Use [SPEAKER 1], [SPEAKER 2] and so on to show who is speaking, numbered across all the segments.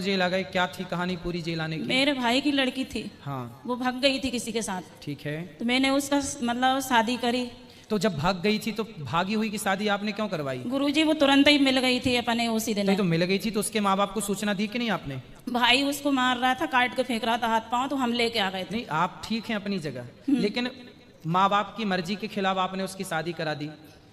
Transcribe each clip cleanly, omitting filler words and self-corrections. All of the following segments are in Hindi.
[SPEAKER 1] जेल आ गए, क्या थी कहानी पूरी जेल आने की?
[SPEAKER 2] मेरे भाई की लड़की थी।
[SPEAKER 1] हाँ।
[SPEAKER 2] वो भाग गई थी किसी के साथ।
[SPEAKER 1] ठीक है।
[SPEAKER 2] तो मैंने उसका मतलब शादी करी।
[SPEAKER 1] तो जब भाग गई थी तो भागी हुई की शादी आपने क्यों करवाई?
[SPEAKER 2] गुरुजी वो तुरंत ही मिल गई थी अपने उसी दिन।
[SPEAKER 1] तो मिल गई थी तो उसके माँ बाप को सूचना दी कि नहीं आपने?
[SPEAKER 2] भाई उसको मार रहा था, काट के फेंक रहा था हाथ पांव, तो हम लेके आ गए थे।
[SPEAKER 1] नहीं, आप ठीक हैं अपनी जगह, लेकिन माँ बाप की मर्जी के खिलाफ आपने उसकी शादी करा दी।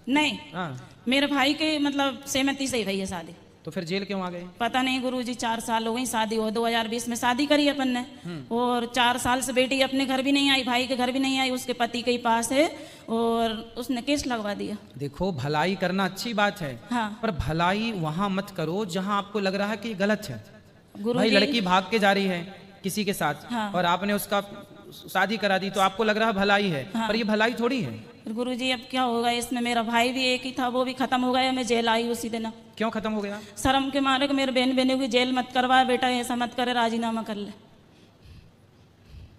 [SPEAKER 2] नहीं,
[SPEAKER 1] हाँ।
[SPEAKER 2] मेरे भाई के मतलब सहमति से ही भई है शादी।
[SPEAKER 1] तो फिर जेल क्यों आ गए?
[SPEAKER 2] पता नहीं गुरुजी, 4 साल हो गई शादी हो, 2020 में शादी करी अपन ने। और 4 साल से बेटी अपने घर भी नहीं आई, भाई के घर भी नहीं आई, उसके पति के पास है और उसने केस लगवा दिया।
[SPEAKER 1] देखो, भलाई करना अच्छी बात है।
[SPEAKER 2] हाँ।
[SPEAKER 1] पर भलाई वहां मत करो जहां आपको लग रहा है कि गलत है।
[SPEAKER 2] गुरुजी,
[SPEAKER 1] भाई लड़की भाग के जा रही है किसी के साथ।
[SPEAKER 2] हाँ।
[SPEAKER 1] और आपने उसका शादी करा दी तो आपको लग रहा है भलाई है।
[SPEAKER 2] हाँ।
[SPEAKER 1] पर ये भलाई थोड़ी है।
[SPEAKER 2] गुरुजी अब क्या होगा इसमें, मेरा भाई भी एक ही था, वो भी खत्म हो गया, मैं जेल आई उसी दिन।
[SPEAKER 1] क्यों खत्म हो गया?
[SPEAKER 2] शर्म के मारे मेरे बहन बहनों की जेल मत करवा बेटा, ऐसा मत करे, राजीनामा कर ले।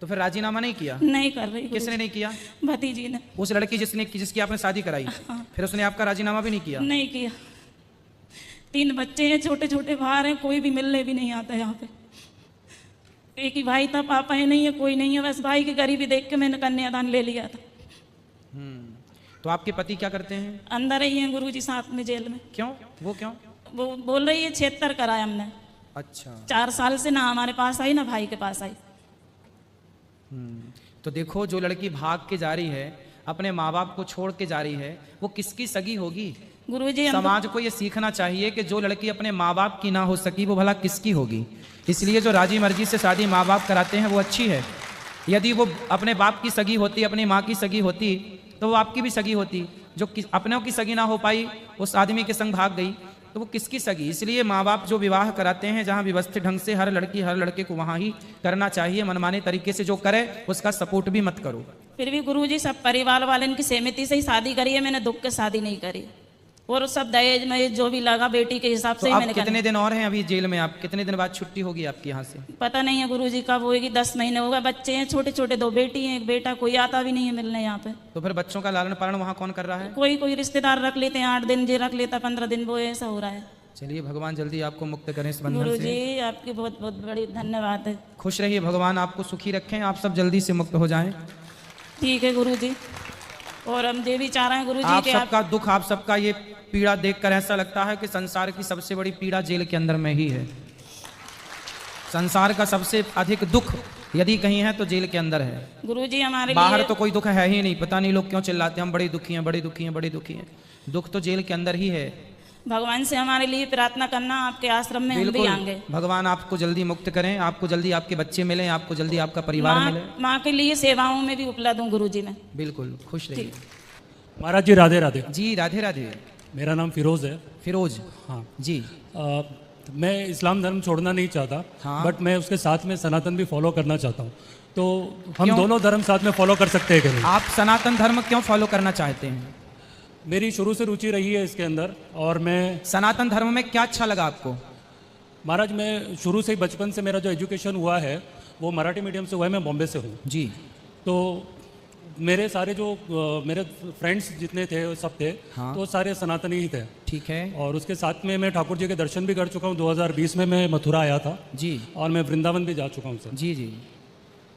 [SPEAKER 1] तो फिर राजीनामा नहीं किया?
[SPEAKER 2] नहीं कर रही।
[SPEAKER 1] किसने नहीं किया?
[SPEAKER 2] भतीजी ने।
[SPEAKER 1] उस लड़की जिसकी आपने शादी कराई।
[SPEAKER 2] हाँ।
[SPEAKER 1] फिर उसने आपका राजीनामा भी नहीं किया?
[SPEAKER 2] नहीं किया। 3 बच्चे हैं, छोटे छोटे बाहर हैं, कोई भी मिलने भी नहीं आता यहाँ पे। एक ही भाई था, पापा है नहीं है, कोई नहीं है, बस भाई की गरीबी देख के मैंने कन्यादान ले लिया था।
[SPEAKER 1] तो आपके पति क्या करते हैं?
[SPEAKER 2] अंदर ही हैं गुरुजी, साथ में जेल में।
[SPEAKER 1] क्यों? वो क्यों?
[SPEAKER 2] वो बोल रही है 76 कराया हमने।
[SPEAKER 1] अच्छा।
[SPEAKER 2] 4 साल से ना हमारे पास आई ना भाई के पास आई।
[SPEAKER 1] तो देखो, जो लड़की भाग के जा रही है, अपने माँ बाप को छोड़ के जा रही है, वो किसकी सगी होगी?
[SPEAKER 2] गुरुजी
[SPEAKER 1] समाज को ये सीखना चाहिए कि जो लड़की अपने माँ बाप की ना हो सकी वो भला किसकी होगी। इसलिए जो राजी मर्जी से शादी माँ बाप कराते हैं वो अच्छी है। यदि वो अपने बाप की सगी होती, अपनी माँ की सगी होती, तो वो आपकी भी सगी होती। जो अपनों की सगी ना हो पाई, उस आदमी के संग भाग गई, तो वो किसकी सगी? इसलिए माँ बाप जो विवाह कराते हैं, जहाँ व्यवस्थित ढंग से हर लड़की हर लड़के को वहाँ ही करना चाहिए। मनमाने तरीके से जो करे उसका सपोर्ट भी मत करो।
[SPEAKER 2] फिर भी गुरुजी सब परिवार वाले इनकी सहमति से ही शादी करी है, मैंने दुख के शादी नहीं करी। और सब दहेज में जो भी लगा बेटी के हिसाब से ही मैंने।
[SPEAKER 1] कितने दिन और हैं अभी जेल में? आप कितने दिन बाद छुट्टी होगी आपकी यहाँ से?
[SPEAKER 2] पता नहीं है गुरुजी कब होगी, 10 महीने होगा। बच्चे हैं छोटे छोटे, 2 बेटी हैं 1 बेटा, कोई आता भी नहीं है मिलने यहाँ पे।
[SPEAKER 1] तो फिर बच्चों का लालन पालन वहाँ कौन कर रहा है?
[SPEAKER 2] कोई रिश्तेदार रख लेते हैं, 8 दिन जे रख लेता, 15 दिन, वो ऐसा हो रहा है।
[SPEAKER 1] चलिए, भगवान जल्दी आपको मुक्त करें इस बंधन से।
[SPEAKER 2] गुरुजी आपकी बहुत बहुत बड़ी धन्यवाद है।
[SPEAKER 1] खुश रहिए, भगवान आपको सुखी रखें, आप सब जल्दी से मुक्त हो जाएं।
[SPEAKER 2] ठीक है गुरुजी। और हम ये भी चाह रहे हैं गुरुजी
[SPEAKER 1] आप
[SPEAKER 2] कि
[SPEAKER 1] सबका दुख, आप सबका ये पीड़ा देखकर ऐसा लगता है कि संसार की सबसे बड़ी पीड़ा जेल के अंदर में ही है। संसार का सबसे अधिक दुख यदि कहीं है तो जेल के अंदर है।
[SPEAKER 2] गुरुजी हमारे
[SPEAKER 1] बाहर
[SPEAKER 2] लिए
[SPEAKER 1] तो कोई दुख है ही नहीं। पता नहीं लोग क्यों चिल्लाते हैं हम बड़ी दुखी हैं, बड़ी दुखी हैं, बड़ी दुखी हैं। दुख तो जेल के अंदर ही है।
[SPEAKER 2] भगवान से हमारे लिए प्रार्थना करना, आपके आश्रम में हम भी आएंगे।
[SPEAKER 1] भगवान आपको जल्दी मुक्त करें, आपको जल्दी आपके बच्चे मिले, आपको जल्दी आपका परिवार मिले।
[SPEAKER 2] माँ के लिए सेवाओं में भी उपलब्ध हूँ गुरुजी में।
[SPEAKER 1] बिल्कुल, खुश रहिए।
[SPEAKER 3] महाराज जी राधे राधे।
[SPEAKER 1] जी राधे राधे।
[SPEAKER 3] मेरा नाम फिरोज है।
[SPEAKER 1] फिरोज?
[SPEAKER 3] हाँ
[SPEAKER 1] जी।
[SPEAKER 3] मैं इस्लाम धर्म छोड़ना नहीं चाहता।
[SPEAKER 1] हाँ।
[SPEAKER 3] बट मैं उसके साथ में सनातन भी फॉलो करना चाहता हूँ। तो हम
[SPEAKER 1] क्यों?
[SPEAKER 3] दोनों धर्म साथ में फॉलो कर सकते हैं कि नहीं?
[SPEAKER 1] आप सनातन धर्म क्यों फॉलो करना चाहते हैं?
[SPEAKER 3] मेरी शुरू से रुचि रही है इसके अंदर। और मैं
[SPEAKER 1] सनातन धर्म में क्या अच्छा लगा आपको?
[SPEAKER 3] महाराज, मैं शुरू से ही बचपन से मेरा जो एजुकेशन हुआ है वो मराठी मीडियम से हुआ है। मैं बॉम्बे से हूँ।
[SPEAKER 1] जी।
[SPEAKER 3] तो मेरे सारे जो मेरे फ्रेंड्स जितने थे वो सब थे।
[SPEAKER 1] हाँ।
[SPEAKER 3] तो सारे सनातनी ही थे।
[SPEAKER 1] ठीक है।
[SPEAKER 3] और उसके साथ में मैं ठाकुर जी के दर्शन भी कर चुका हूँ। 2020 में मैं मथुरा आया था।
[SPEAKER 1] जी।
[SPEAKER 3] और मैं वृंदावन भी जा चुका हूँ सर।
[SPEAKER 1] जी जी,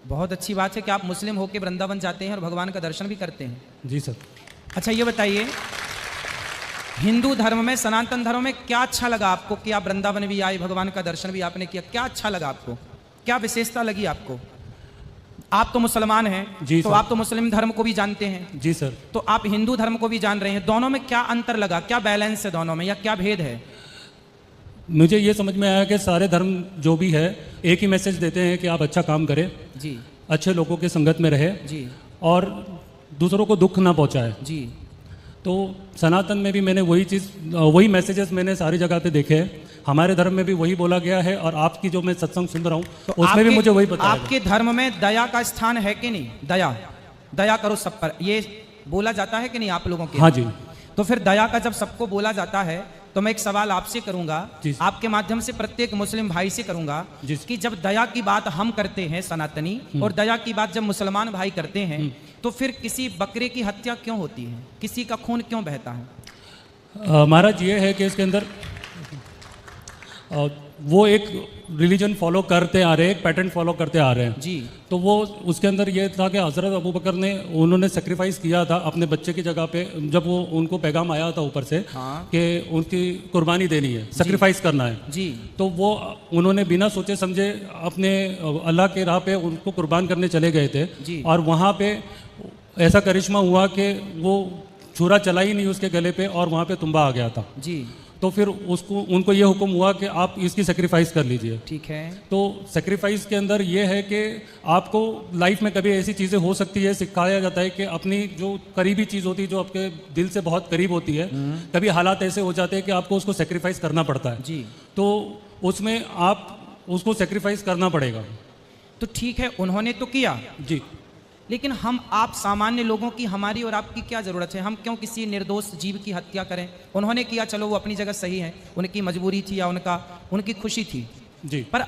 [SPEAKER 1] बहुत अच्छी बात है कि आप मुस्लिम होकर वृंदावन जाते हैं और भगवान का दर्शन भी करते हैं।
[SPEAKER 3] जी सर।
[SPEAKER 1] अच्छा ये बताइए, हिंदू धर्म में, सनातन धर्म में क्या अच्छा लगा आपको कि आप वृंदावन भी आए, भगवान का दर्शन भी आपने किया? क्या अच्छा लगा आपको? क्या विशेषता लगी आपको? आप तो मुसलमान हैं,
[SPEAKER 3] जी
[SPEAKER 1] तो
[SPEAKER 3] सर।
[SPEAKER 1] आप तो मुस्लिम धर्म को भी जानते हैं।
[SPEAKER 3] जी सर।
[SPEAKER 1] तो आप हिंदू धर्म को भी जान रहे हैं। दोनों में क्या अंतर लगा? क्या बैलेंस है दोनों में, या क्या भेद है?
[SPEAKER 3] मुझे ये समझ में आया कि सारे धर्म जो भी है एक ही मैसेज देते हैं कि आप अच्छा काम करें,
[SPEAKER 1] जी,
[SPEAKER 3] अच्छे लोगों की संगत में रहे
[SPEAKER 1] जी,
[SPEAKER 3] और दूसरों को दुख ना पहुंचाए।
[SPEAKER 1] जी।
[SPEAKER 3] तो सनातन में भी मैंने वही चीज़, वही मैसेजेस मैंने सारी जगह पे देखे हैं। हमारे धर्म में भी वही बोला गया है और आपकी जो मैं सत्संग सुन रहा हूँ
[SPEAKER 1] तो
[SPEAKER 3] उसमें भी मुझे वही बताया गया।
[SPEAKER 1] आपके धर्म में दया का स्थान है कि नहीं? दया, दया करो सब पर, ये बोला जाता है कि नहीं आप लोगों के?
[SPEAKER 3] हाँ जी।
[SPEAKER 1] तो फिर दया का जब सबको बोला जाता है तो मैं एक सवाल आपसे करूंगा, आपके माध्यम से प्रत्येक मुस्लिम भाई से करूंगा कि जब दया की बात हम करते हैं सनातनी और दया की बात जब मुसलमान भाई करते हैं तो फिर किसी बकरे की हत्या क्यों होती है? किसी का खून क्यों बहता है?
[SPEAKER 3] महाराज ये है कि इसके अंदर वो एक रिलीजन फॉलो करते आ रहे हैं, एक पैटर्न फॉलो करते आ रहे हैं।
[SPEAKER 1] जी
[SPEAKER 3] तो वो उसके अंदर ये था कि हज़रत अबू बकर ने उन्होंने सेक्रीफाइस किया था अपने बच्चे की जगह पे, जब वो उनको पैगाम आया था ऊपर से
[SPEAKER 1] हाँ
[SPEAKER 3] कि उनकी कुर्बानी देनी है, सेक्रीफाइस करना है।
[SPEAKER 1] जी
[SPEAKER 3] तो वो उन्होंने बिना सोचे समझे अपने अल्लाह के राह पे उनको कुर्बान करने चले गए थे।
[SPEAKER 1] जी।
[SPEAKER 3] और वहाँ पे ऐसा करिश्मा हुआ कि वो छुरा चला ही नहीं उसके गले पे और वहाँ पे तुम्बा आ गया था।
[SPEAKER 1] जी
[SPEAKER 3] तो फिर उनको ये हुक्म हुआ कि आप इसकी सेक्रीफाइस कर लीजिए।
[SPEAKER 1] ठीक है।
[SPEAKER 3] तो सेक्रीफाइस के अंदर ये है कि आपको लाइफ में कभी ऐसी चीज़ें हो सकती है, सिखाया जाता है कि अपनी जो करीबी चीज़ होती है, जो आपके दिल से बहुत करीब होती है, कभी हालात ऐसे हो जाते हैं कि आपको उसको सेक्रीफाइस करना पड़ता है।
[SPEAKER 1] जी
[SPEAKER 3] तो उसमें आप उसको सेक्रीफाइस करना पड़ेगा।
[SPEAKER 1] तो ठीक है, उन्होंने तो किया,
[SPEAKER 3] जी।
[SPEAKER 1] लेकिन हम आप सामान्य लोगों की, हमारी और आपकी क्या ज़रूरत है? हम क्यों किसी निर्दोष जीव की हत्या करें? उन्होंने किया, चलो वो अपनी जगह सही है, उनकी मजबूरी थी या उनकी खुशी थी,
[SPEAKER 3] जी।
[SPEAKER 1] पर